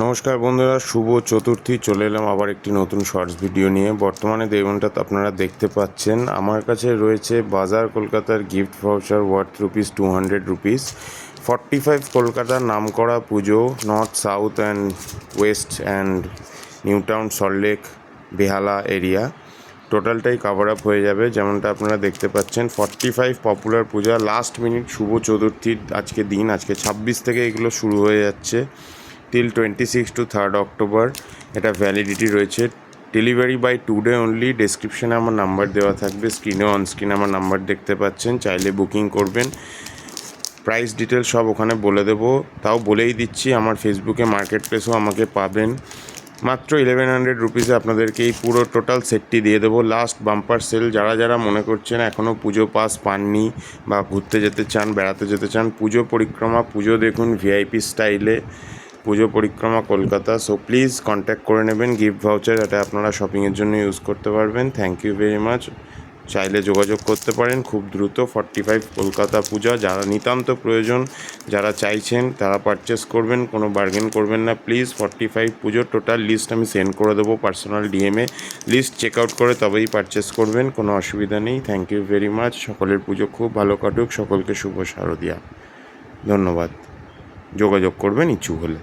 নমস্কার বন্ধুরা, শুভ চতুর্থী। চলে এলাম আবার একটি নতুন শর্টস ভিডিও নিয়ে। বর্তমানে যেমনটা আপনারা দেখতে পাচ্ছেন, আমার কাছে রয়েছে বাজার কলকাতার গিফট ভাউচার ওয়ার্থ ₹200। 45 কলকাতার নামকরা পুজো, north, south and west and new town, Salt Lake, Behala area টোটালটাই কভার আপ হয়ে যাবে। যেমনটা আপনারা দেখতে পাচ্ছেন, 45 পপুলার পূজা, লাস্ট মিনিট শুভ চতুর্থীর আজকে দিন, আজকে 26 থেকে এগুলো শুরু হয়ে যাচ্ছে টিল 26 to 3rd অক্টোবর এটা ভ্যালিডিটি রয়েছে। Delivery by today only. ডেসক্রিপশানে আমার নাম্বার দেওয়া থাকবে, স্ক্রিনে অনস্ক্রিনে আমার নাম্বার দেখতে পাচ্ছেন, চাইলে বুকিং করবেন। প্রাইস ডিটেল সব ওখানে বলে দেবো, তাও বলেই দিচ্ছি, আমার ফেসবুকে মার্কেট প্লেসও আমাকে পাবেন। মাত্র 1100 রুপিসে আপনাদেরকে এই পুরো টোটাল সেটটি দিয়ে দেবো। Last bumper sale. যারা যারা মনে করছেন এখনও পুজো পাস পাননি বা ঘুরতে যেতে চান, বেড়াতে যেতে চান, পুজো পরিক্রমা, পুজো দেখুন ভিআইপি স্টাইলে, পুজো পরিক্রমা কলকাতা। সো প্লিজ কন্ট্যাক্ট করে নেবেন। গিফট ভাউচার এটা আপনারা শপিংয়ের জন্য ইউজ করতে পারবেন। Thank you very much. চাইলে যোগাযোগ করতে পারেন খুব দ্রুত। 45 কলকাতা পূজা, যারা নিতান্ত প্রয়োজন, যারা চাইছেন তারা পারচেস করবেন, কোনো বার্গেন করবেন না প্লিজ। 45 পুজো টোটাল লিস্ট আমি সেন্ড করে দেবো পার্সোনাল ডিএমে। লিস্ট চেক আউট করে তবেই পারচেস করবেন, কোনো অসুবিধা নেই। Thank you very much. সকলের পুজো খুব ভালো কাটুক, সকলকে শুভ শারদিয়া। ধন্যবাদ। যোগাযোগ করবেন ইচ্ছুক হলে।